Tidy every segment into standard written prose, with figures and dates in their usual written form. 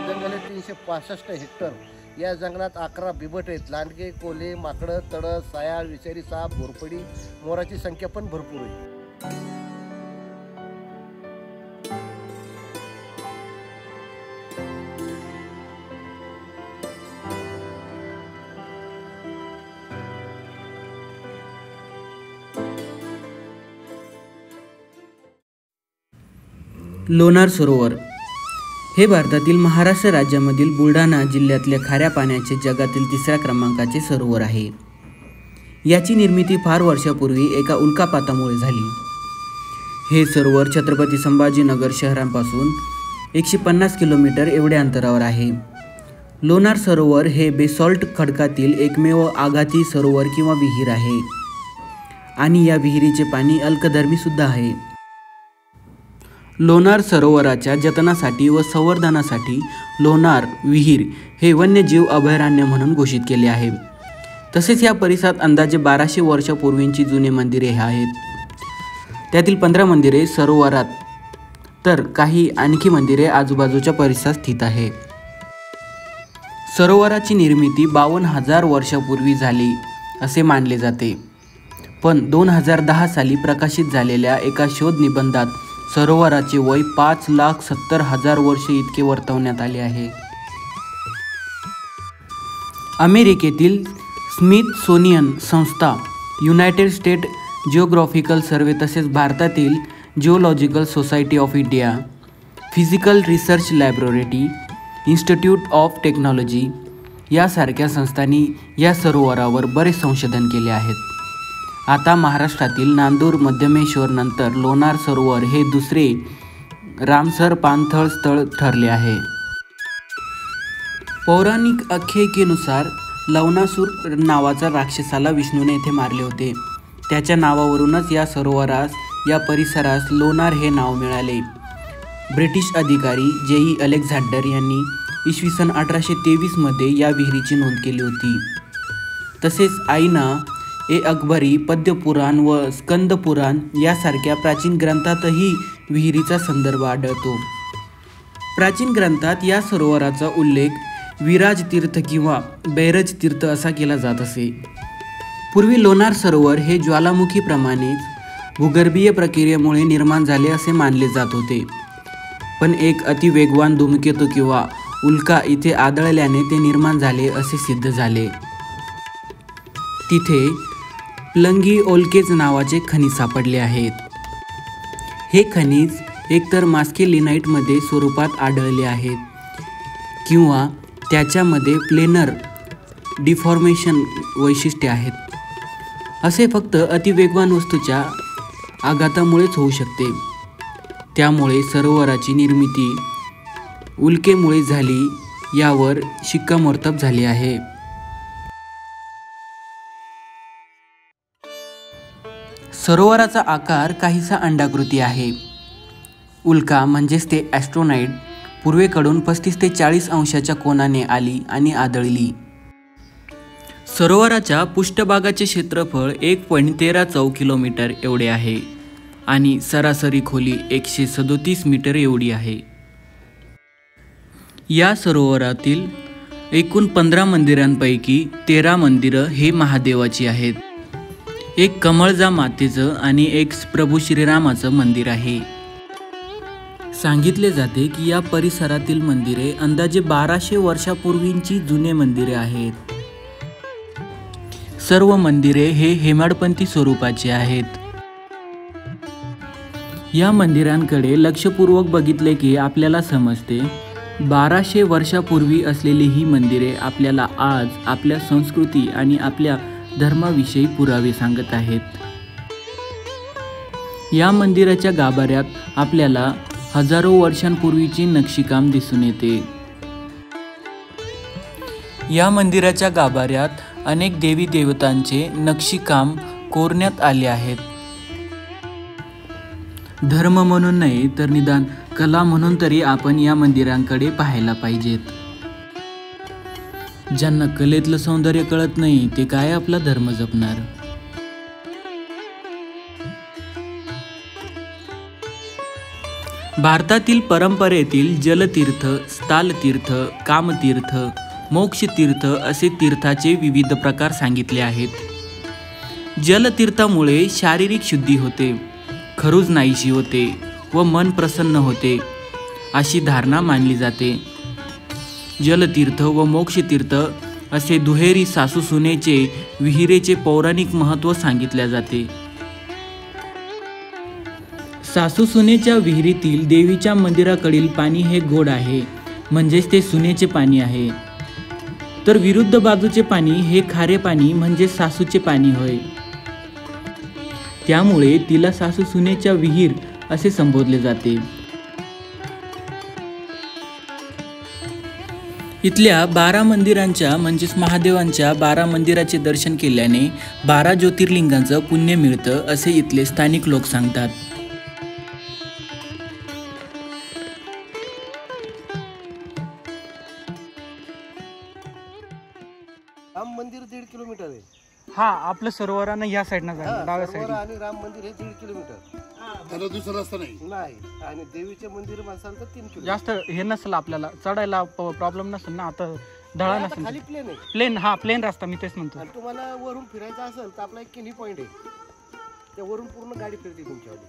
जंगल 365 hectare. या जंगलात 11 बिबट आहेत। लांडगे, कोल्हे, माकडं, तडस, सायाळ, विषारी साप, घोरपडी, मोराची संख्या पण भरपूर आहे। लोणार सरोवर हे भारतातील महाराष्ट्र राज्यामधील बुलढाणा जिल्ह्यातले खाऱ्या पाण्याचे जगातील 3ऱ्या क्रमांकाचे सरोवर आहे। याची निर्मिती फार वर्षापूर्वी एका उल्कापातामुळे झाली। हे सरोवर छत्रपती संभाजीनगर शहरापासून 150 किलोमीटर एवढ्या अंतरावर आहे। लोणार सरोवर हे बेसॉल्ट खडकातील एकमेव आघाती सरोवर किंवा विहीर आहे आणि या विहिरीचे पाणी अल्कधर्मी सुद्धा आहे। लोणार सरोवराच्या जतनासाठी व संवर्धनासाठी लोणार विहीर हे वन्यजीव अभयारण्य म्हणून घोषित केले आहे। तसेच या परिसरात अंदाजे 1200 वर्षापूर्वींची जुने मंदिरे आहेत। त्यातील 15 मंदिरे सरोवरात तर काही आणखी मंदिरे आजूबाजूच्या परिसरात स्थित आहे। सरोवराची निर्मिती 52,000 वर्षापूर्वी झाली असे मानले जाते, पण 2010 साली प्रकाशित झालेल्या एका शोध निबंधात सरोवराचे वय 5,70,000 वर्षे इतके वर्तवण्यात आले आहे। अमेरिकेतील स्मिथसोनियन संस्था, युनायटेड स्टेट जिओग्राफिकल सर्वे तसेच भारतातील geological society of India, physical research laboratory, institute of technology यासारख्या संस्थांनी या सरोवरावर बरेच संशोधन केले आहेत। आता महाराष्ट्रातील नांदूर मध्यमेश्वर नंतर लोणार सरोवर हे दुसरे रामसर पाणथळ स्थळ ठरले आहे। पौराणिक आख्यायिकेनुसार लवणासूर नावाचा राक्षसाला विष्णूने येथे मारले होते। त्याच्या नावावरूनच या सरोवरास या परिसरास लोणार हे नाव मिळाले। ब्रिटिश अधिकारी जे.ई. अलेक्झांडर यांनी इसवी सन 1823 मध्ये या विहिरीची नोंद केली होती। तसेच आईना ए अकबरी, पद्यपुराण व स्कंदपुराण यासारख्या प्राचीन ग्रंथातही विहिरीचा संदर्भ आढळतो। प्राचीन ग्रंथात या सरोवराचा उल्लेख विराज तीर्थ किंवा बैरज तीर्थ असा केला जात असे। पूर्वी लोणार सरोवर हे ज्वालामुखीप्रमाणेच भूगर्भीय प्रक्रियेमुळे निर्माण झाले असे मानले जात होते, पण एक अतिवेगवान धूमकेतू किंवा उल्का इथे आदळल्याने ते निर्माण झाले असे सिद्ध झाले। तिथे प्लंगी ओल्केज नावाचे खनिज सापडले आहेत। हे खनिज एकतर मास्केलिनाइटमध्ये स्वरूपात आढळले आहेत किंवा त्याच्यामध्ये प्लेनर डिफॉर्मेशन वैशिष्ट्ये आहेत। असे फक्त अतिवेगवान वस्तूच्या आघातामुळेच होऊ शकते। त्यामुळे सरोवराची निर्मिती उल्केमुळे झाली यावर शिक्कामोर्तब झाले आहे। सरोवराचा आकार काहीसा अंडाकृती आहे। उल्का म्हणजेच ते ॲस्ट्रोनाइट पूर्वेकडून 35 ते 40 अंशाच्या कोनाने आली आणि आदळली। सरोवराच्या पृष्ठभागाचे क्षेत्रफळ 1.13 चौ किलोमीटर एवढे आहे आणि सरासरी खोली 137 मीटर एवढी आहे। या सरोवरातील एकूण 15 मंदिरांपैकी 13 मंदिरं हे महादेवाची आहेत। एक कमळजा मातेचं आणि एक प्रभू श्रीरामाचं मंदिर आहे। सांगितले जाते की या परिसरातील मंदिरे अंदाजे 1200 वर्षापूर्वींची जुने मंदिरे आहेत। सर्व मंदिरे हे हेमाडपंथी स्वरूपाचे आहेत। या मंदिरांकडे लक्षपूर्वक बघितले की आपल्याला समजते 1200 वर्षापूर्वी असलेली ही मंदिरे आपल्याला आज आपल्या संस्कृती आणि आपल्या धर्माविषयी पुरावे सांगत आहेत। या मंदिराच्या गाभाऱ्यात आपल्याला हजारो वर्षांपूर्वीची नक्षीकाम दिसून येते। या मंदिराच्या गाभाऱ्यात अनेक देवी देवतांचे नक्षीकाम कोरण्यात आले आहेत। धर्म म्हणून नाही तर निदान कला म्हणून तरी आपण या मंदिरांकडे पाहायला पाहिजेत। ज्यांना कलेतलं सौंदर्य कळत नाही ते काय आपला धर्म जपणार। भारतातील परंपरेतील जलतीर्थ, स्थालतीर्थ, कामतीर्थ, मोक्षतीर्थ असे तीर्थाचे विविध प्रकार सांगितले आहेत. जलतीर्थामुळे शारीरिक शुद्धी होते, खरूज नाहीशी होते व मन प्रसन्न होते अशी धारणा मानली जाते. जलतीर्थ व मोक्षतीर्थ असे दुहेरी सासू सुनेचे विहिरेचे पौराणिक महत्त्व सांगितले जाते. सासू सुनेच्या विहिरीतील देवीच्या मंदिराकडील पाणी हे गोड आहे, म्हणजेच ते सुनेचे पाणी आहे. तर विरुद्ध बाजूचे पाणी हे खारे पाणी म्हणजे सासूचे पाणी होय. त्यामुळे तिला सासू सुनेच्या विहीर असे संबोधले जाते. इथल्या 12 मंदिरांच्या म्हणजेच महादेवांच्या 12 मंदिराचे दर्शन केल्याने 12 ज्योतिर्लिंगांचं पुण्य मिळतं असे इथले स्थानिक लोक सांगतात. राम मंदिर 1.5 किलोमीटर आहे. हा आपलं सरोवरानं या साईडनं जायचं, डाव्या सरोवर साईडला. आणि राम मंदिर हे 1.5 किलोमीटर त्याला दुसरा रस्ता नाही. नाही. आणि देवीचे मंदिर माणसाला तर 3 किलोमीटर. जास्त हे नसेल आपल्याला चढायला प्रॉब्लेम नसेल ना. आता ढळा आता नसेल, खाली प्लेन आहे. प्लेन. हा प्लेन रस्ता मी तेच म्हणतो. आणि तुम्हाला वरून फिरायचं असेल तर आपला एक किनी पॉइंट आहे, त्या वरून पूर्ण गाडी फिरते तुमच्यावाली.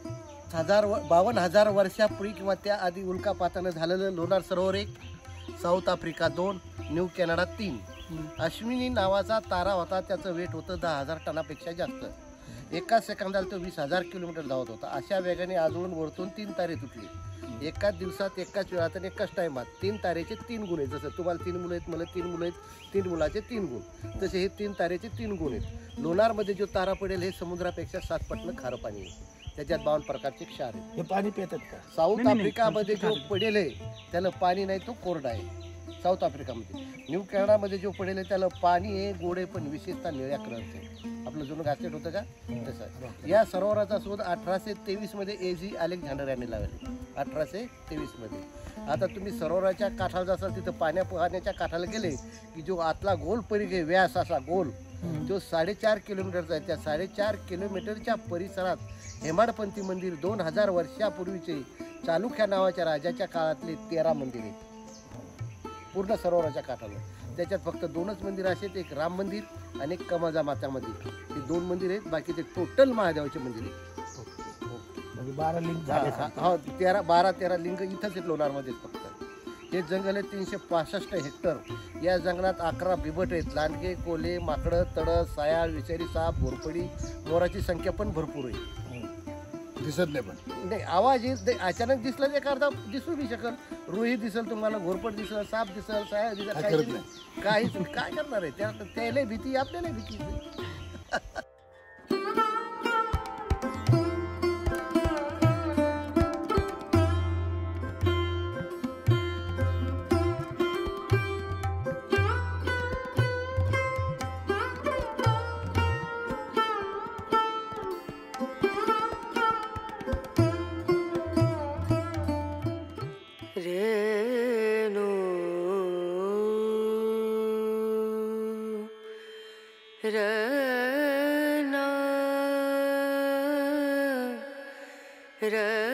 52,000 वर्षापूर्वी किंवा त्या आधी उल्कापातानं झालेलं लोणार सरोवर 1, south Africa 2, new Canada 3. Ashwini नावाचा तारा होता, त्याचं वेट होतं 10,000 टनापेक्षा जास्त. एका सेकंदाला तो 20,000 किलोमीटर धावत होता. अशा वेगाने आजवळून वरतून 3 तारे तुटली एकाच दिवसात, एकाच वेळात आणि एकाच टायमात. 3 तारेचे 3 गुण आहेत. जसं तुम्हाला 3 मुलं आहेत, मला 3 मुलं आहेत, 3 मुलाचे 3 गुण, तसे हे 3 तारेचे 3 गुण आहेत. लोणारमध्ये जो तारा पडेल हे समुद्रापेक्षा 7 पटनं खारं पाणी आहे. त्याच्यात 52 प्रकारचे क्षार आहेत. हे पाणी पितात का? साऊथ आफ्रिकामध्ये जो पडेल आहे त्याला पाणी नाही, तो कोरडा आहे साऊथ आफ्रिकामध्ये. न्यू कॅनडामध्ये जो पडेल आहे त्याला पाणी आहे, गोड आहे, पण विशेषतः निळ्या कलरचं आहे. आपलं जुनं घासलेट होतं का तसं. या सरोवराचा शोध 1823 मध्ये A.G. अलेक्झांडर यांनी लावले. 1823 मध्ये. आता तुम्ही सरोवराच्या काठाला जासाल, तिथं पाण्याच्या काठाला गेले की जो आतला गोल परिघ आहे, व्यास असा गोल, तो 4.5 किलोमीटरचा आहे. त्या 4.5 किलोमीटरच्या परिसरात हेमाडपंथी मंदिर 2000 वर्षापूर्वीचे चालुक्य नावाच्या राजाच्या काळातले 13 मंदिर आहेत पूर्ण सरोवराच्या काठाला. त्याच्यात फक्त 2च मंदिर असे, एक राम मंदिर आणि एक कमाजा माता मंदिर. हे 2 मंदिर आहेत, बाकी ते टोटल महादेवाचे मंदिर आहेत. म्हणजे 12 लिंक झाले. हो, 12-13 लिंग इथंच आहेत लोणारमध्येच फक्त. हे जंगल आहे 365 हेक्टर. या जंगलात 11 बिबट आहेत. लांडगे, कोल्हे, माकडं, तडस, सायाळ, विषारी साप, घोरपडी, मोराची संख्या पण भरपूर आहे. दिसत नाही पण नाही, आवाज येत नाही. अचानक दिसलं तर एखादा दिसू नाही शकत. रोही दिसल तुम्हाला, घोरपड दिसल, साप दिसल, सायाळ दिसल, काहीच काय करणार आहे. त्याला भीती, आपल्याला भीती. रेणु रना रना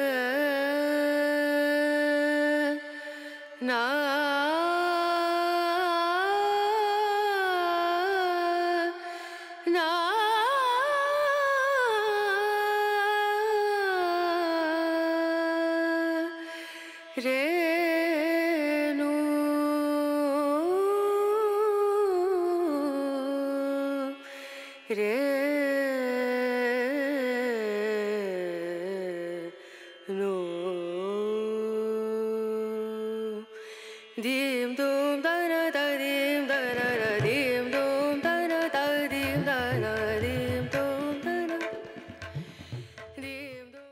ना रेणु रेणु दीम दूम दना दा दीम दना दा दीम दूम दना दा दीम दना दीम दूम दना दीम दूम.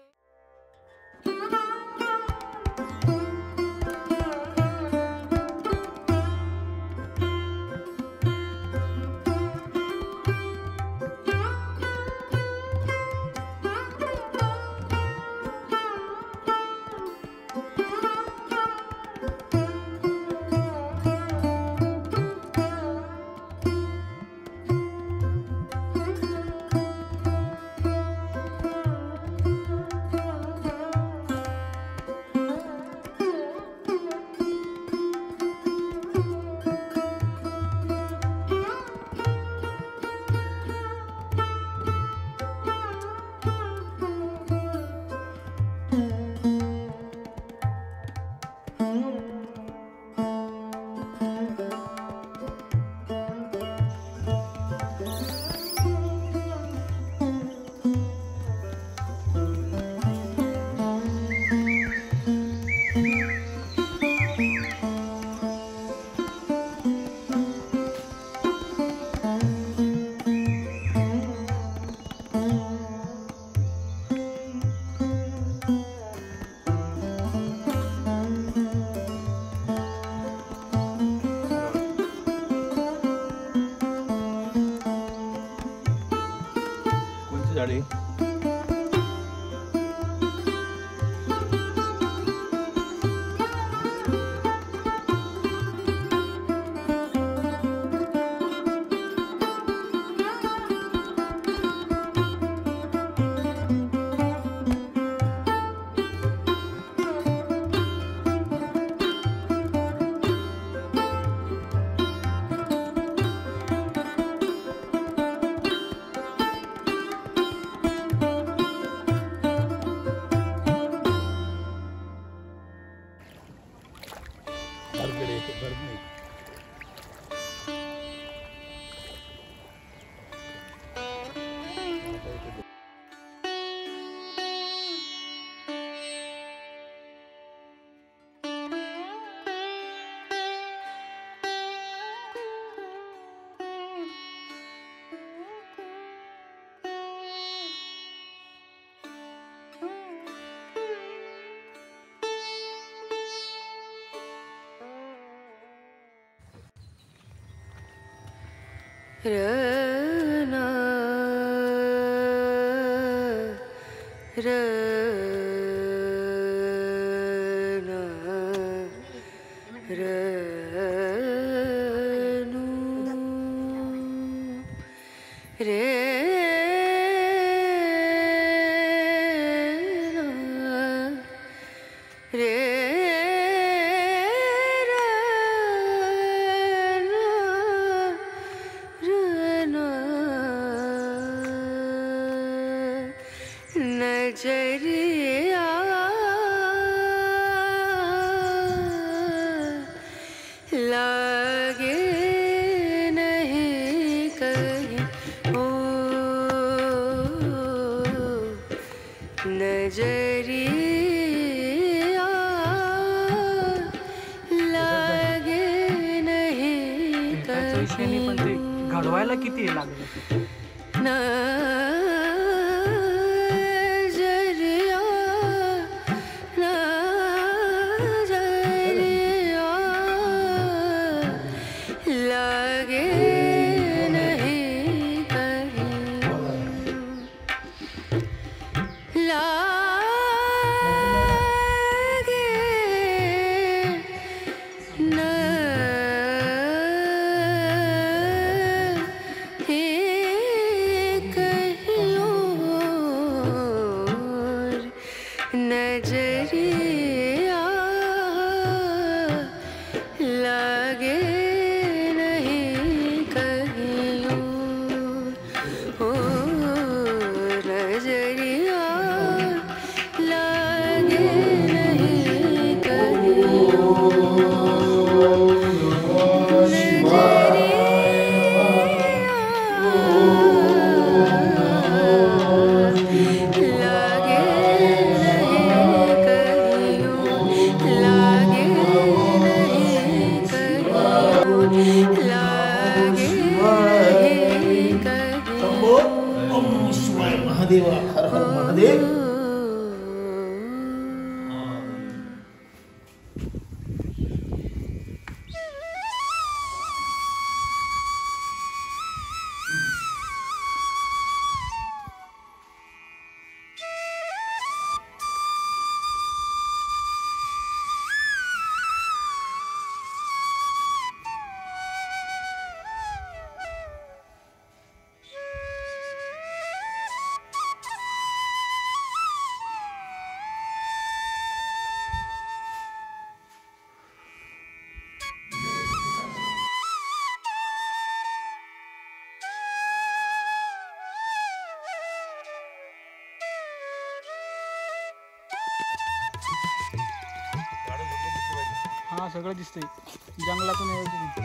झाड आहे? रना रना रनु रे रे नजरिया लागे नहीं कहीं ओ नजरिया लागे नहीं त्याच्या विषयाने पण ते घडवायला किती लागलं नजरिया नजरिया लागे नहीं कहीं लागे नजरिया लागे नहीं कहीं ओ नजरिया लागे नहीं कहीं महादेवा हर हर महादेव. हा सगळं दिसतंय जंगलातून यायचं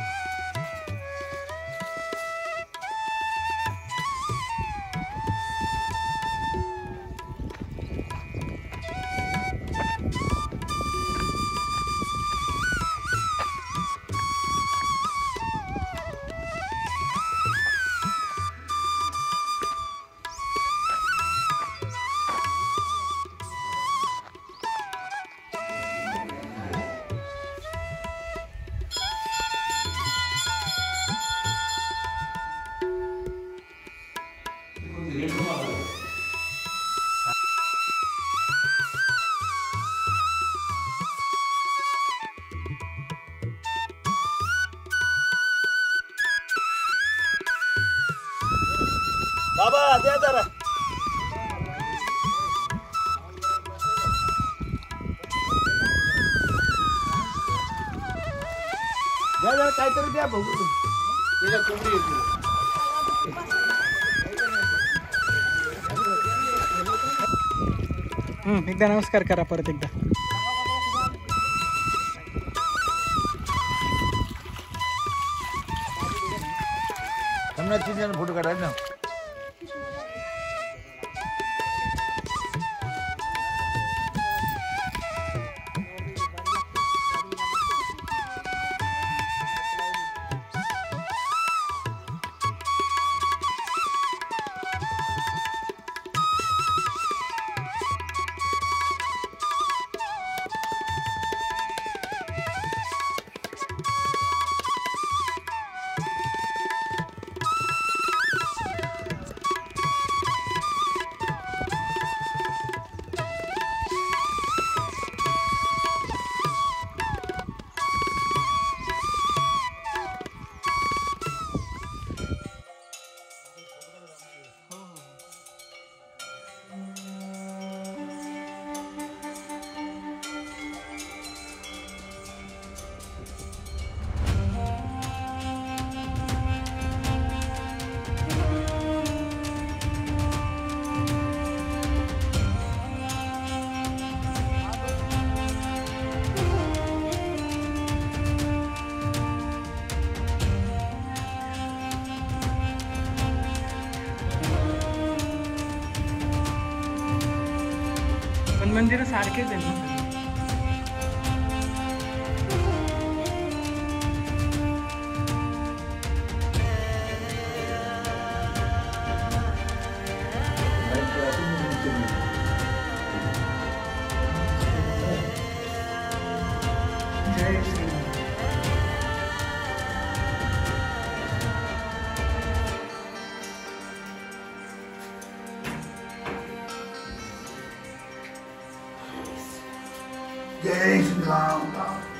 बाबा द्या जरा द्या जरा काहीतरी द्या बघू त्याच्या कोंबडी येते. एकदा नमस्कार करा परत एकदा. त्यांना 3 जण फोटो काढायचे ना. पण मंदिर सारखेच आहे ना. जय श्रीराम. जय श्रीराम.